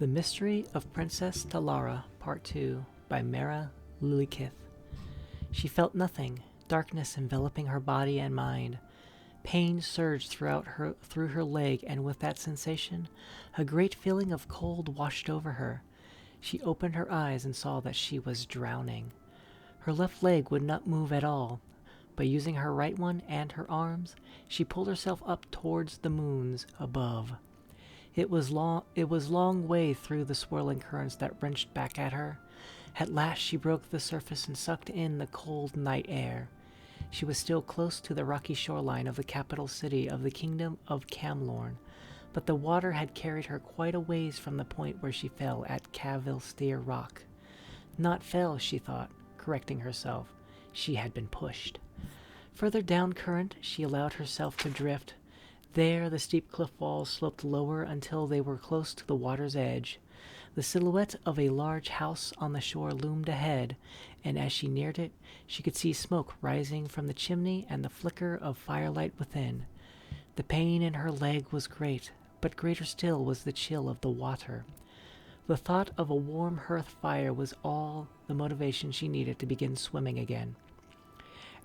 The Mystery of Princess Talara, Part 2, by Mara Lilikith. She felt nothing, darkness enveloping her body and mind. Pain surged through her leg, and with that sensation, a great feeling of cold washed over her. She opened her eyes and saw that she was drowning. Her left leg would not move at all, but using her right one and her arms, she pulled herself up towards the moons above. It was long way through the swirling currents that wrenched back at her. At last she broke the surface and sucked in the cold night air. She was still close to the rocky shoreline of the capital city of the kingdom of Camlorn, but the water had carried her quite a ways from the point where she fell at Cavilsteer Rock. Not fell, she thought, correcting herself. She had been pushed. Further down current, she allowed herself to drift. There, the steep cliff walls sloped lower until they were close to the water's edge. The silhouette of a large house on the shore loomed ahead, and as she neared it, she could see smoke rising from the chimney and the flicker of firelight within. The pain in her leg was great, but greater still was the chill of the water. The thought of a warm hearth fire was all the motivation she needed to begin swimming again.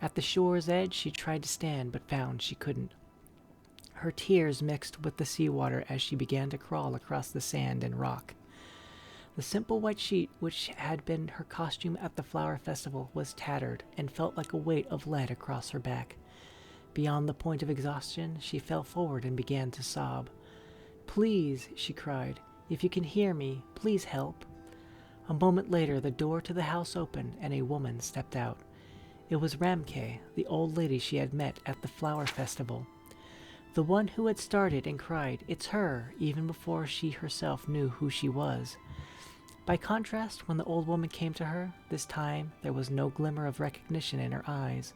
At the shore's edge, she tried to stand, but found she couldn't. Her tears mixed with the seawater as she began to crawl across the sand and rock. The simple white sheet, which had been her costume at the flower festival, was tattered and felt like a weight of lead across her back. Beyond the point of exhaustion, she fell forward and began to sob. "Please," she cried, "if you can hear me, please help." A moment later, the door to the house opened and a woman stepped out. It was Ramke, the old lady she had met at the flower festival. The one who had started and cried, "It's her," even before she herself knew who she was. By contrast, when the old woman came to her, this time there was no glimmer of recognition in her eyes.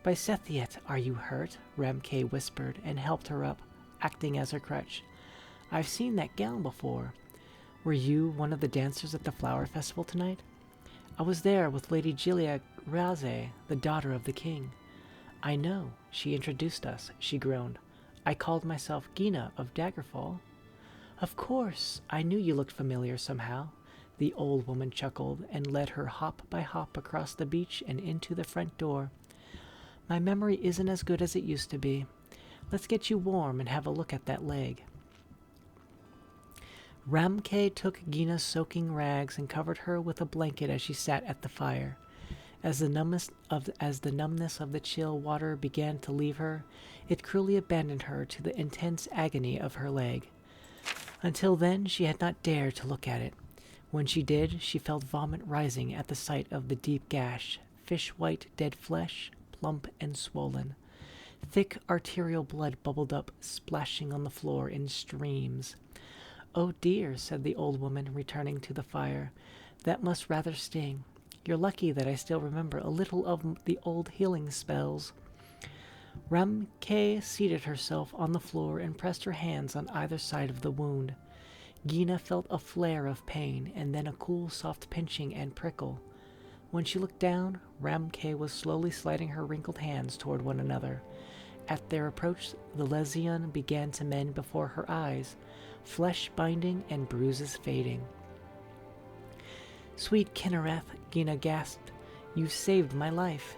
"By Sethiet, are you hurt?" Ramke whispered and helped her up, acting as her crutch. "I've seen that gown before. Were you one of the dancers at the flower festival tonight?" "I was there with Lady Gilia Raze, the daughter of the king." "I know. She introduced us," she groaned. "I called myself Gina of Daggerfall." "Of course. I knew you looked familiar somehow." The old woman chuckled and led her hop by hop across the beach and into the front door. "My memory isn't as good as it used to be. Let's get you warm and have a look at that leg." Ramke took Gina's soaking rags and covered her with a blanket as she sat at the fire. As the numbness of the chill water began to leave her, it cruelly abandoned her to the intense agony of her leg. Until then, she had not dared to look at it. When she did, she felt vomit rising at the sight of the deep gash, fish-white dead flesh, plump and swollen. Thick arterial blood bubbled up, splashing on the floor in streams. "Oh dear," said the old woman, returning to the fire. "That must rather sting. You're lucky that I still remember a little of the old healing spells." Ramke seated herself on the floor and pressed her hands on either side of the wound. Gina felt a flare of pain, and then a cool, soft pinching and prickle. When she looked down, Ramke was slowly sliding her wrinkled hands toward one another. At their approach, the lesion began to mend before her eyes, flesh binding and bruises fading. "Sweet Kinnereth," Gina gasped, "you saved my life."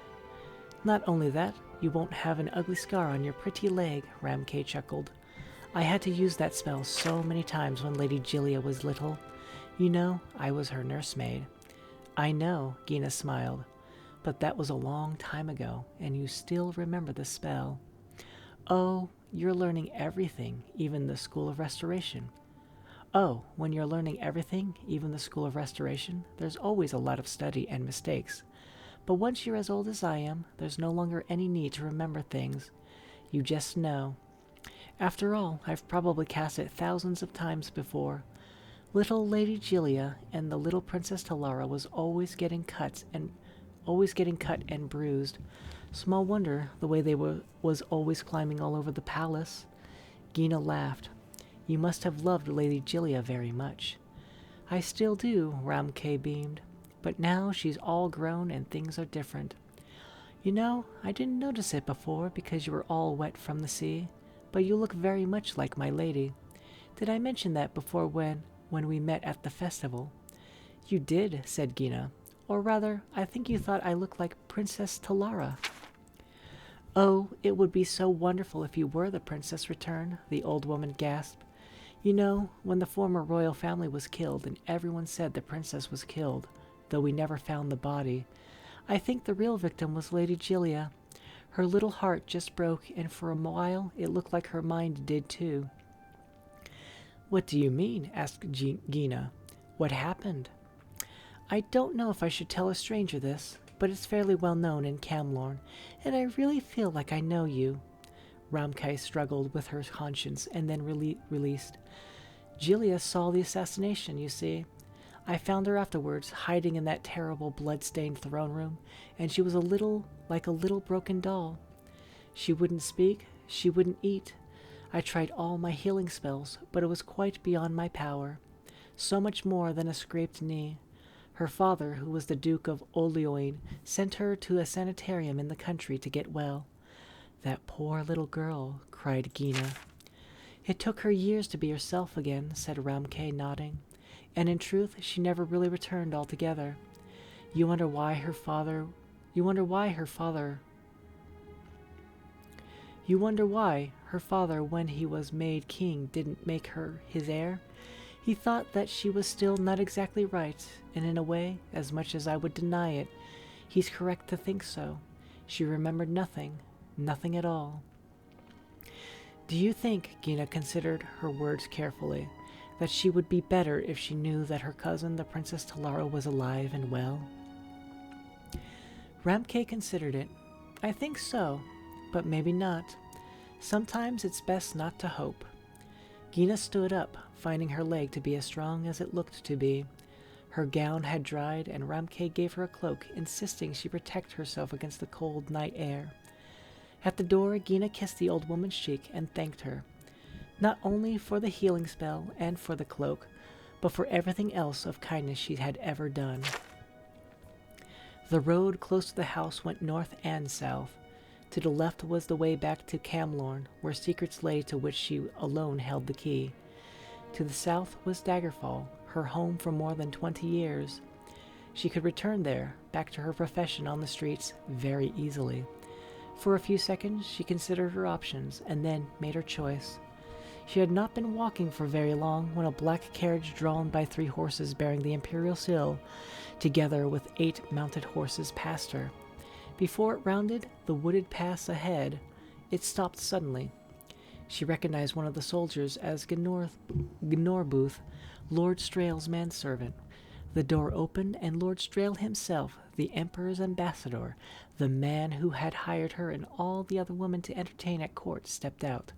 "Not only that, you won't have an ugly scar on your pretty leg," Ramke chuckled. "I had to use that spell so many times when Lady Gilia was little. You know, I was her nursemaid." "I know," Gina smiled, "but that was a long time ago, and you still remember the spell." "Oh, you're learning everything, even the School of Restoration." "Oh, when you're learning everything, even the School of Restoration, there's always a lot of study and mistakes. But once you're as old as I am, there's no longer any need to remember things. You just know. After all, I've probably cast it thousands of times before. Little Lady Gilia and the little Princess Talara was always getting cut and bruised. Small wonder the way they was always climbing all over the palace." Gina laughed. "You must have loved Lady Gilia very much." "I still do," Ramke beamed. "But now she's all grown and things are different. You know, I didn't notice it before because you were all wet from the sea, but you look very much like my lady. Did I mention that before when when we met at the festival." "You did," said Gina. "Or rather, I think you thought I looked like Princess Talara." "Oh, it would be so wonderful if you were the princess," returned the old woman, gasped. "You know, when the former royal family was killed, and everyone said the princess was killed, though we never found the body, I think the real victim was Lady Gilia. Her little heart just broke, and for a while it looked like her mind did too." "What do you mean?" asked Gina. "What happened?" "I don't know if I should tell a stranger this, but it's fairly well known in Camlorn, and I really feel like I know you." Ramkay struggled with her conscience and then released. "Gilia saw the assassination, you see. I found her afterwards, hiding in that terrible blood-stained throne room, and she was like a little broken doll. She wouldn't speak, she wouldn't eat. I tried all my healing spells, but it was quite beyond my power. So much more than a scraped knee. Her father, who was the Duke of Oblivion, sent her to a sanitarium in the country to get well." "That poor little girl," cried Gina. "It took her years to be herself again," said Ramkay, nodding. "And in truth, she never really returned altogether. You wonder why her father, when he was made king, didn't make her his heir? He thought that she was still not exactly right, and in a way, as much as I would deny it, he's correct to think so. She remembered nothing at all." "Do you think," Gina considered her words carefully, "that she would be better if she knew that her cousin, the Princess Talara, was alive and well?" Ramkay considered it. "I think so, but maybe not. Sometimes it's best not to hope." Gina stood up, finding her leg to be as strong as it looked to be. Her gown had dried, and Ramkay gave her a cloak, insisting she protect herself against the cold night air. At the door, Gina kissed the old woman's cheek and thanked her, not only for the healing spell and for the cloak, but for everything else of kindness she had ever done. The road close to the house went north and south. To the left was the way back to Camlorn, where secrets lay to which she alone held the key. To the south was Daggerfall, her home for more than 20 years. She could return there, back to her profession on the streets, very easily. For a few seconds she considered her options, and then made her choice. She had not been walking for very long when a black carriage drawn by 3 horses bearing the imperial seal, together with 8 mounted horses, passed her. Before it rounded the wooded pass ahead, it stopped suddenly. She recognized one of the soldiers as Gnorbooth, Lord Strail's manservant. The door opened, and Lord Strail himself, the Emperor's ambassador, the man who had hired her and all the other women to entertain at court, stepped out.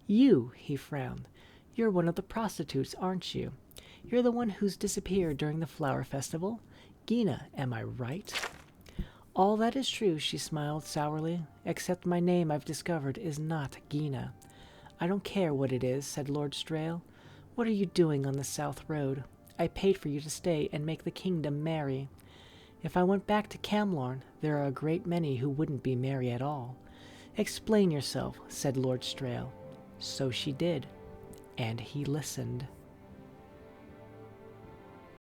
"You," he frowned. "You're one of the prostitutes, aren't you? You're the one who's disappeared during the flower festival? Gina, am I right?" "All that is true," she smiled sourly, "except my name, I've discovered, is not Gina." "I don't care what it is," said Lord Strail. "What are you doing on the South Road? I paid for you to stay and make the kingdom merry. If I went back to Camlorn, there are a great many who wouldn't be merry at all." "Explain yourself," said Lord Strail. So she did, and he listened.